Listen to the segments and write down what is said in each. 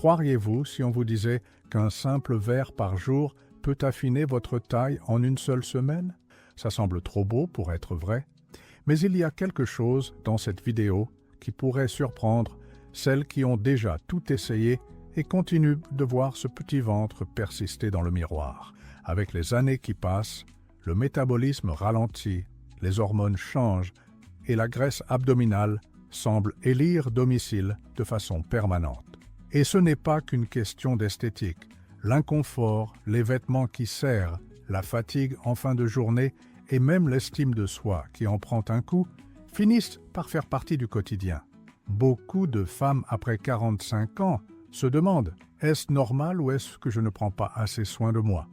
Croiriez-vous si on vous disait qu'un simple verre par jour peut affiner votre taille en une seule semaine? Ça semble trop beau pour être vrai, mais il y a quelque chose dans cette vidéo qui pourrait surprendre celles qui ont déjà tout essayé et continuent de voir ce petit ventre persister dans le miroir. Avec les années qui passent, le métabolisme ralentit, les hormones changent et la graisse abdominale semble élire domicile de façon permanente. Et ce n'est pas qu'une question d'esthétique. L'inconfort, les vêtements qui serrent, la fatigue en fin de journée et même l'estime de soi qui en prend un coup finissent par faire partie du quotidien. Beaucoup de femmes après 45 ans se demandent « Est-ce normal ou est-ce que je ne prends pas assez soin de moi ?»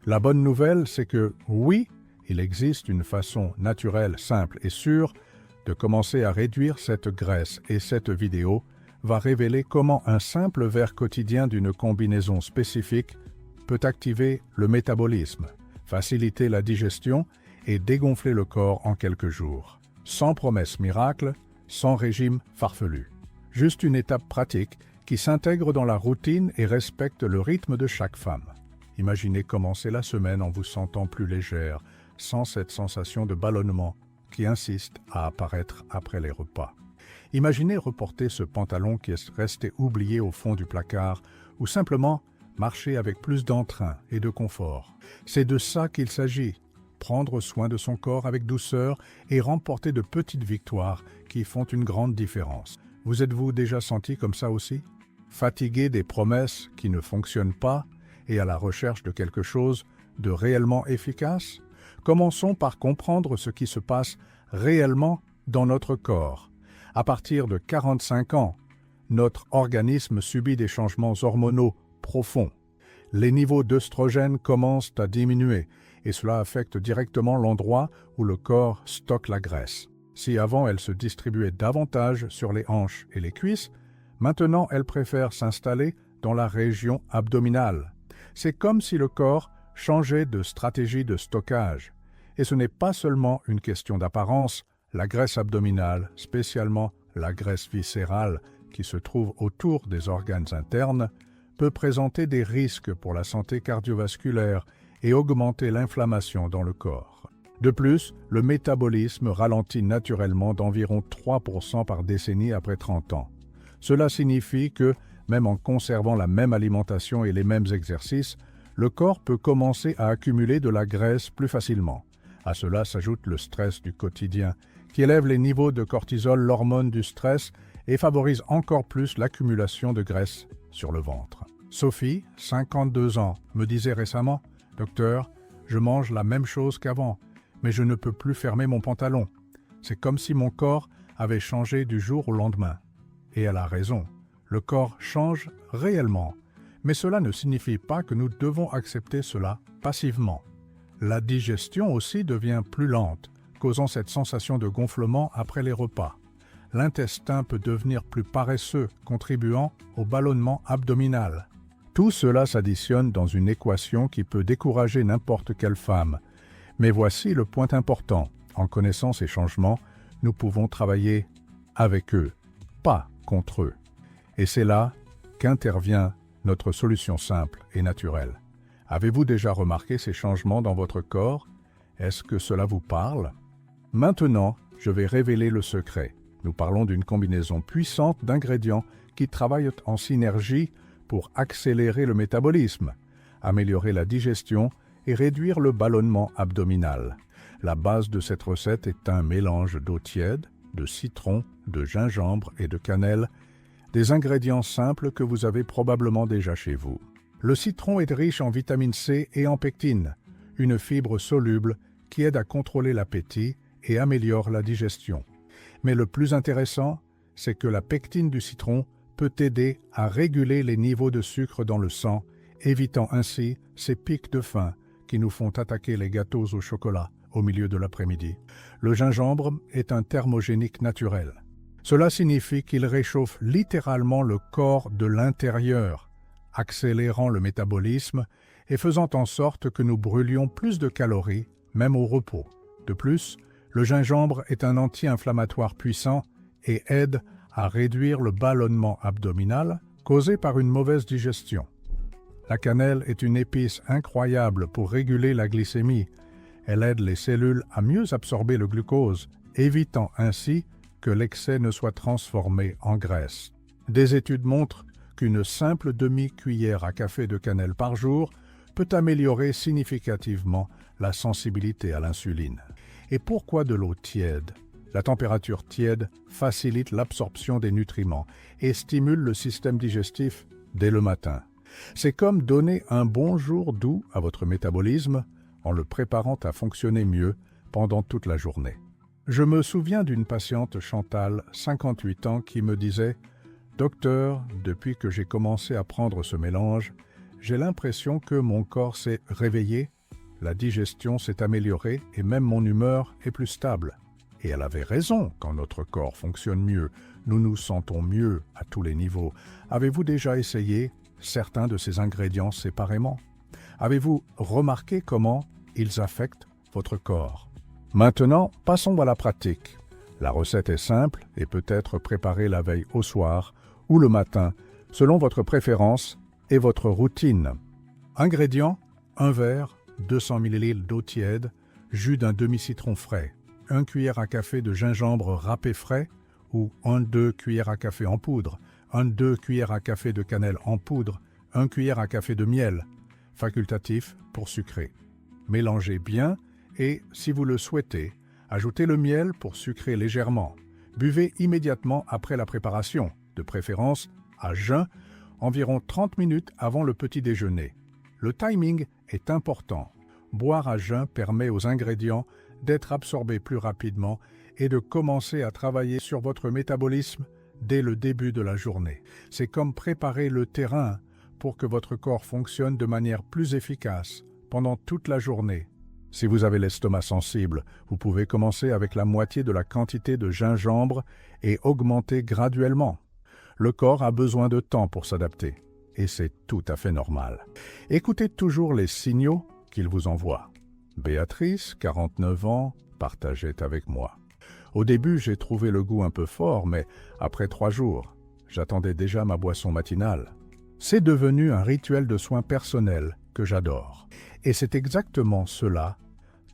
La bonne nouvelle, c'est que oui, il existe une façon naturelle, simple et sûre de commencer à réduire cette graisse et cette vidéo va révéler comment un simple verre quotidien d'une combinaison spécifique peut activer le métabolisme, faciliter la digestion et dégonfler le corps en quelques jours. Sans promesse miracle, sans régime farfelu. Juste une étape pratique qui s'intègre dans la routine et respecte le rythme de chaque femme. Imaginez commencer la semaine en vous sentant plus légère, sans cette sensation de ballonnement qui insiste à apparaître après les repas. Imaginez reporter ce pantalon qui est resté oublié au fond du placard ou simplement marcher avec plus d'entrain et de confort. C'est de ça qu'il s'agit, prendre soin de son corps avec douceur et remporter de petites victoires qui font une grande différence. Vous êtes-vous déjà senti comme ça aussi? Fatigué des promesses qui ne fonctionnent pas et à la recherche de quelque chose de réellement efficace? Commençons par comprendre ce qui se passe réellement dans notre corps. À partir de 45 ans, notre organisme subit des changements hormonaux profonds. Les niveaux d'œstrogène commencent à diminuer et cela affecte directement l'endroit où le corps stocke la graisse. Si avant elle se distribuait davantage sur les hanches et les cuisses, maintenant elle préfère s'installer dans la région abdominale. C'est comme si le corps changeait de stratégie de stockage. Et ce n'est pas seulement une question d'apparence. La graisse abdominale, spécialement la graisse viscérale qui se trouve autour des organes internes, peut présenter des risques pour la santé cardiovasculaire et augmenter l'inflammation dans le corps. De plus, le métabolisme ralentit naturellement d'environ 3% par décennie après 30 ans. Cela signifie que, même en conservant la même alimentation et les mêmes exercices, le corps peut commencer à accumuler de la graisse plus facilement. À cela s'ajoute le stress du quotidien, qui élève les niveaux de cortisol, l'hormone du stress, et favorise encore plus l'accumulation de graisse sur le ventre. Sophie, 52 ans, me disait récemment « Docteur, je mange la même chose qu'avant, mais je ne peux plus fermer mon pantalon. C'est comme si mon corps avait changé du jour au lendemain. » Et elle a raison, le corps change réellement, mais cela ne signifie pas que nous devons accepter cela passivement. La digestion aussi devient plus lente, causant cette sensation de gonflement après les repas. L'intestin peut devenir plus paresseux, contribuant au ballonnement abdominal. Tout cela s'additionne dans une équation qui peut décourager n'importe quelle femme. Mais voici le point important. En connaissant ces changements, nous pouvons travailler avec eux, pas contre eux. Et c'est là qu'intervient notre solution simple et naturelle. Avez-vous déjà remarqué ces changements dans votre corps? Est-ce que cela vous parle? Maintenant, je vais révéler le secret. Nous parlons d'une combinaison puissante d'ingrédients qui travaillent en synergie pour accélérer le métabolisme, améliorer la digestion et réduire le ballonnement abdominal. La base de cette recette est un mélange d'eau tiède, de citron, de gingembre et de cannelle, des ingrédients simples que vous avez probablement déjà chez vous. Le citron est riche en vitamine C et en pectine, une fibre soluble qui aide à contrôler l'appétit et améliore la digestion. Mais le plus intéressant, c'est que la pectine du citron peut aider à réguler les niveaux de sucre dans le sang, évitant ainsi ces pics de faim qui nous font attaquer les gâteaux au chocolat au milieu de l'après-midi. Le gingembre est un thermogénique naturel. Cela signifie qu'il réchauffe littéralement le corps de l'intérieur, accélérant le métabolisme et faisant en sorte que nous brûlions plus de calories, même au repos. De plus, le gingembre est un anti-inflammatoire puissant et aide à réduire le ballonnement abdominal causée par une mauvaise digestion. La cannelle est une épice incroyable pour réguler la glycémie. Elle aide les cellules à mieux absorber le glucose, évitant ainsi que l'excès ne soit transformé en graisse. Des études montrent qu'une simple demi-cuillère à café de cannelle par jour peut améliorer significativement la sensibilité à l'insuline. Et pourquoi de l'eau tiède? La température tiède facilite l'absorption des nutriments et stimule le système digestif dès le matin. C'est comme donner un bonjour doux à votre métabolisme en le préparant à fonctionner mieux pendant toute la journée. Je me souviens d'une patiente, Chantal, 58 ans, qui me disait « Docteur, depuis que j'ai commencé à prendre ce mélange, j'ai l'impression que mon corps s'est réveillé, la digestion s'est améliorée et même mon humeur est plus stable. » Et elle avait raison, quand notre corps fonctionne mieux, nous nous sentons mieux à tous les niveaux. Avez-vous déjà essayé certains de ces ingrédients séparément? Avez-vous remarqué comment ils affectent votre corps? Maintenant, passons à la pratique. La recette est simple et peut être préparée la veille au soir ou le matin, selon votre préférence et votre routine. Ingrédients: 1 verre, 200 ml d'eau tiède, jus d'un demi-citron frais, 1 cuillère à café de gingembre râpé frais ou 1-2 cuillères à café en poudre, 1-2 cuillères à café de cannelle en poudre, 1 cuillère à café de miel, facultatif pour sucrer. Mélangez bien et, si vous le souhaitez, ajoutez le miel pour sucrer légèrement. Buvez immédiatement après la préparation, de préférence à jeun, environ 30 minutes avant le petit déjeuner. Le timing est important. Boire à jeun permet aux ingrédients d'être absorbés plus rapidement et de commencer à travailler sur votre métabolisme dès le début de la journée. C'est comme préparer le terrain pour que votre corps fonctionne de manière plus efficace pendant toute la journée. Si vous avez l'estomac sensible, vous pouvez commencer avec la moitié de la quantité de gingembre et augmenter graduellement. Le corps a besoin de temps pour s'adapter, et c'est tout à fait normal. Écoutez toujours les signaux qu'il vous envoie. Béatrice, 49 ans, partageait avec moi. Au début, j'ai trouvé le goût un peu fort, mais après 3 jours, j'attendais déjà ma boisson matinale. C'est devenu un rituel de soins personnels que j'adore. Et c'est exactement cela,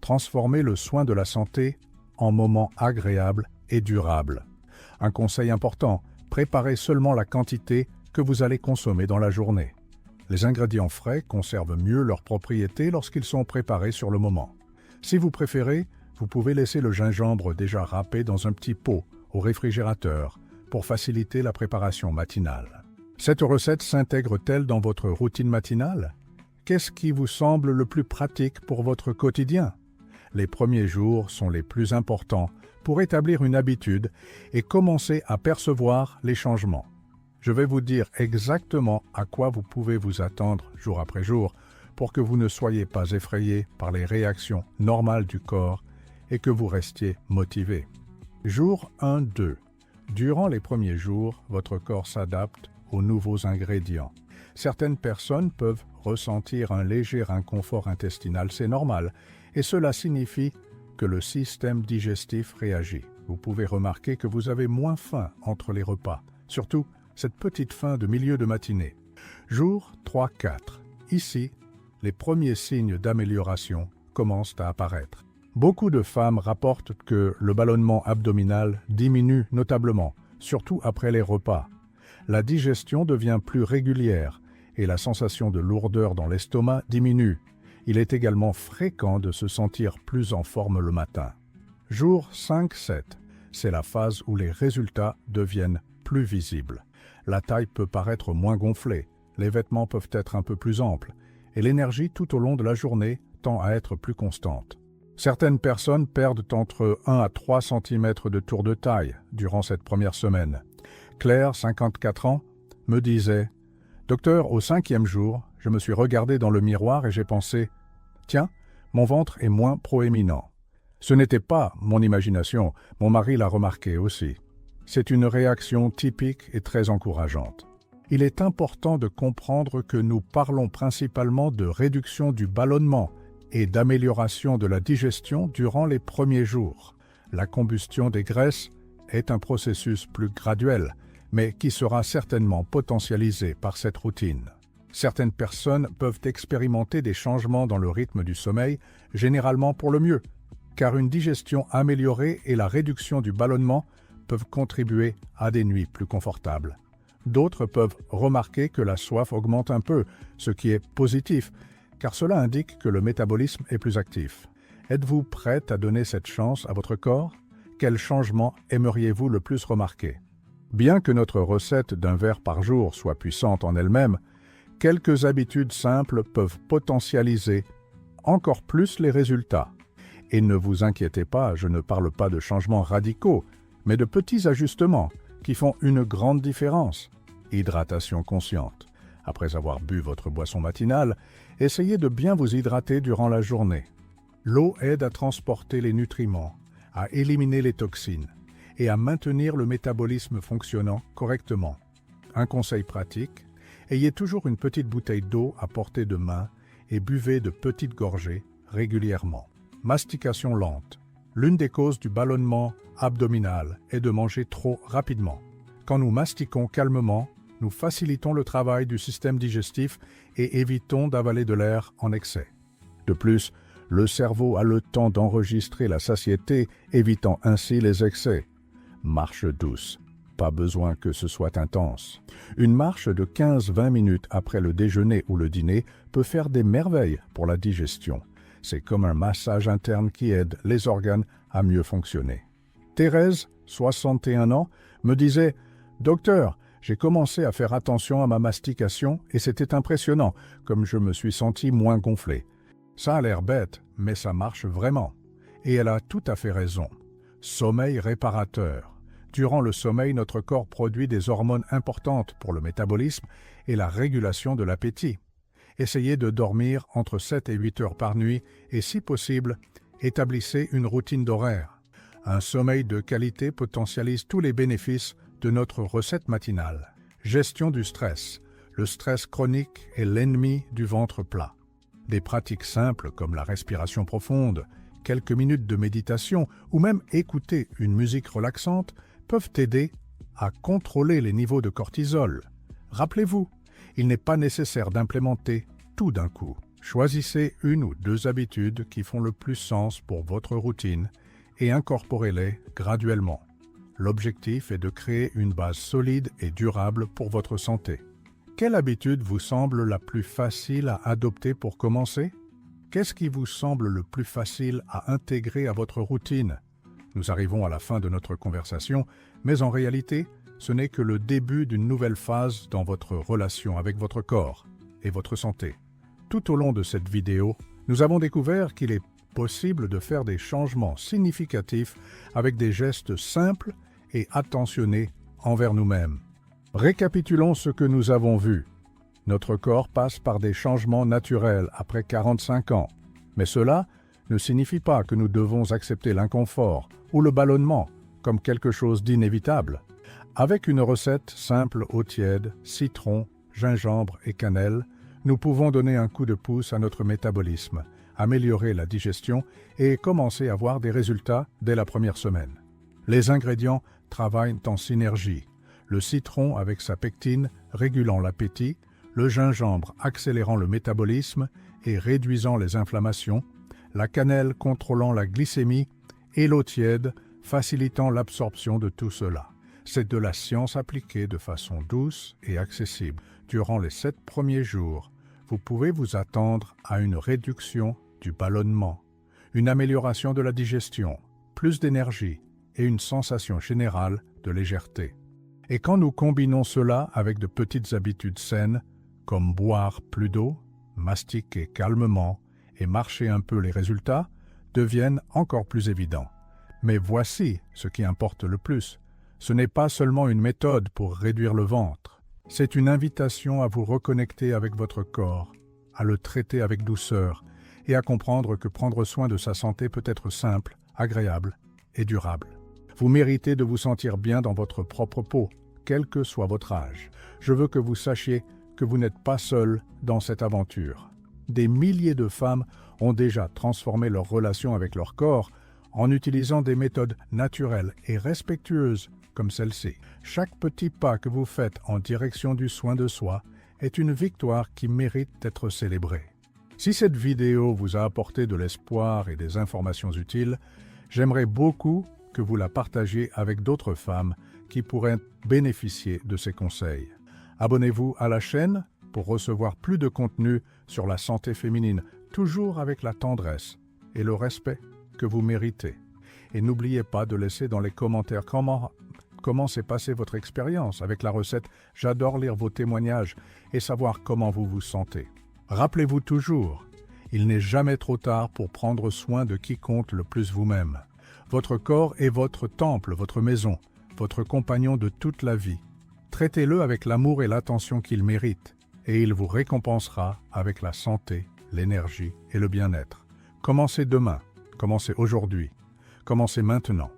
transformer le soin de la santé en moments agréables et durables. Un conseil important, préparez seulement la quantité que vous allez consommer dans la journée. Les ingrédients frais conservent mieux leurs propriétés lorsqu'ils sont préparés sur le moment. Si vous préférez, vous pouvez laisser le gingembre déjà râpé dans un petit pot au réfrigérateur pour faciliter la préparation matinale. Cette recette s'intègre-t-elle dans votre routine matinale? Qu'est-ce qui vous semble le plus pratique pour votre quotidien? Les premiers jours sont les plus importants pour établir une habitude et commencer à percevoir les changements. Je vais vous dire exactement à quoi vous pouvez vous attendre jour après jour pour que vous ne soyez pas effrayé par les réactions normales du corps et que vous restiez motivé. Jour 1-2. Durant les premiers jours, votre corps s'adapte aux nouveaux ingrédients. Certaines personnes peuvent ressentir un léger inconfort intestinal, c'est normal, et cela signifie que le système digestif réagit. Vous pouvez remarquer que vous avez moins faim entre les repas, surtout cette petite faim de milieu de matinée. Jour 3-4. Ici, les premiers signes d'amélioration commencent à apparaître. Beaucoup de femmes rapportent que le ballonnement abdominal diminue notablement, surtout après les repas. La digestion devient plus régulière et la sensation de lourdeur dans l'estomac diminue. Il est également fréquent de se sentir plus en forme le matin. Jour 5-7. C'est la phase où les résultats deviennent plus visibles. La taille peut paraître moins gonflée, les vêtements peuvent être un peu plus amples, et l'énergie tout au long de la journée tend à être plus constante. Certaines personnes perdent entre 1 à 3 cm de tour de taille durant cette première semaine. Claire, 54 ans, me disait « Docteur, au 5e jour, je me suis regardé dans le miroir et j'ai pensé « Tiens, mon ventre est moins proéminent. » Ce n'était pas mon imagination, mon mari l'a remarqué aussi. C'est une réaction typique et très encourageante. Il est important de comprendre que nous parlons principalement de réduction du ballonnement et d'amélioration de la digestion durant les premiers jours. La combustion des graisses est un processus plus graduel, mais qui sera certainement potentialisé par cette routine. Certaines personnes peuvent expérimenter des changements dans le rythme du sommeil, généralement pour le mieux, car une digestion améliorée et la réduction du ballonnement peuvent contribuer à des nuits plus confortables. D'autres peuvent remarquer que la soif augmente un peu, ce qui est positif, car cela indique que le métabolisme est plus actif. Êtes-vous prête à donner cette chance à votre corps? Quel changement aimeriez-vous le plus remarquer? Bien que notre recette d'un verre par jour soit puissante en elle-même, quelques habitudes simples peuvent potentialiser encore plus les résultats. Et ne vous inquiétez pas, je ne parle pas de changements radicaux, mais de petits ajustements qui font une grande différence. Hydratation consciente. Après avoir bu votre boisson matinale, essayez de bien vous hydrater durant la journée. L'eau aide à transporter les nutriments, à éliminer les toxines et à maintenir le métabolisme fonctionnant correctement. Un conseil pratique, ayez toujours une petite bouteille d'eau à portée de main et buvez de petites gorgées régulièrement. Mastication lente. L'une des causes du ballonnement abdominal est de manger trop rapidement. Quand nous mastiquons calmement, nous facilitons le travail du système digestif et évitons d'avaler de l'air en excès. De plus, le cerveau a le temps d'enregistrer la satiété, évitant ainsi les excès. Marche douce. Pas besoin que ce soit intense. Une marche de 15-20 minutes après le déjeuner ou le dîner peut faire des merveilles pour la digestion. C'est comme un massage interne qui aide les organes à mieux fonctionner. Thérèse, 61 ans, me disait « Docteur, j'ai commencé à faire attention à ma mastication et c'était impressionnant, comme je me suis senti moins gonflé. Ça a l'air bête, mais ça marche vraiment. » Et elle a tout à fait raison. Sommeil réparateur. Durant le sommeil, notre corps produit des hormones importantes pour le métabolisme et la régulation de l'appétit. Essayez de dormir entre 7 et 8 heures par nuit et, si possible, établissez une routine d'horaire. Un sommeil de qualité potentialise tous les bénéfices de notre recette matinale. Gestion du stress. Le stress chronique est l'ennemi du ventre plat. Des pratiques simples comme la respiration profonde, quelques minutes de méditation ou même écouter une musique relaxante peuvent aider à contrôler les niveaux de cortisol. Rappelez-vous, il n'est pas nécessaire d'implémenter tout d'un coup. Choisissez une ou deux habitudes qui font le plus sens pour votre routine et incorporez-les graduellement. L'objectif est de créer une base solide et durable pour votre santé. Quelle habitude vous semble la plus facile à adopter pour commencer? Qu'est-ce qui vous semble le plus facile à intégrer à votre routine? Nous arrivons à la fin de notre conversation, mais en réalité, ce n'est que le début d'une nouvelle phase dans votre relation avec votre corps et votre santé. Tout au long de cette vidéo, nous avons découvert qu'il est possible de faire des changements significatifs avec des gestes simples et attentionnés envers nous-mêmes. Récapitulons ce que nous avons vu. Notre corps passe par des changements naturels après 45 ans, mais cela ne signifie pas que nous devons accepter l'inconfort ou le ballonnement comme quelque chose d'inévitable. Avec une recette simple eau tiède, citron, gingembre et cannelle, nous pouvons donner un coup de pouce à notre métabolisme, améliorer la digestion et commencer à voir des résultats dès la première semaine. Les ingrédients travaillent en synergie. Le citron avec sa pectine régulant l'appétit, le gingembre accélérant le métabolisme et réduisant les inflammations, la cannelle contrôlant la glycémie et l'eau tiède facilitant l'absorption de tout cela. C'est de la science appliquée de façon douce et accessible. Durant les 7 premiers jours, vous pouvez vous attendre à une réduction du ballonnement, une amélioration de la digestion, plus d'énergie et une sensation générale de légèreté. Et quand nous combinons cela avec de petites habitudes saines, comme boire plus d'eau, mastiquer calmement et marcher un peu, les résultats deviennent encore plus évidents. Mais voici ce qui importe le plus. Ce n'est pas seulement une méthode pour réduire le ventre. C'est une invitation à vous reconnecter avec votre corps, à le traiter avec douceur et à comprendre que prendre soin de sa santé peut être simple, agréable et durable. Vous méritez de vous sentir bien dans votre propre peau, quel que soit votre âge. Je veux que vous sachiez que vous n'êtes pas seul dans cette aventure. Des milliers de femmes ont déjà transformé leur relation avec leur corps en utilisant des méthodes naturelles et respectueuses comme celle-ci. Chaque petit pas que vous faites en direction du soin de soi est une victoire qui mérite d'être célébrée. Si cette vidéo vous a apporté de l'espoir et des informations utiles, j'aimerais beaucoup que vous la partagiez avec d'autres femmes qui pourraient bénéficier de ces conseils. Abonnez-vous à la chaîne pour recevoir plus de contenu sur la santé féminine, toujours avec la tendresse et le respect que vous méritez. Et n'oubliez pas de laisser dans les commentaires comment s'est passée votre expérience avec la recette. J'adore lire vos témoignages et savoir comment vous vous sentez. Rappelez-vous toujours, il n'est jamais trop tard pour prendre soin de qui compte le plus vous-même. Votre corps est votre temple, votre maison, votre compagnon de toute la vie. Traitez-le avec l'amour et l'attention qu'il mérite, et il vous récompensera avec la santé, l'énergie et le bien-être. Commencez demain, commencez aujourd'hui, commencez maintenant.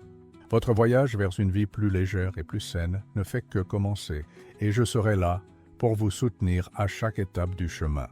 Votre voyage vers une vie plus légère et plus saine ne fait que commencer, et je serai là pour vous soutenir à chaque étape du chemin.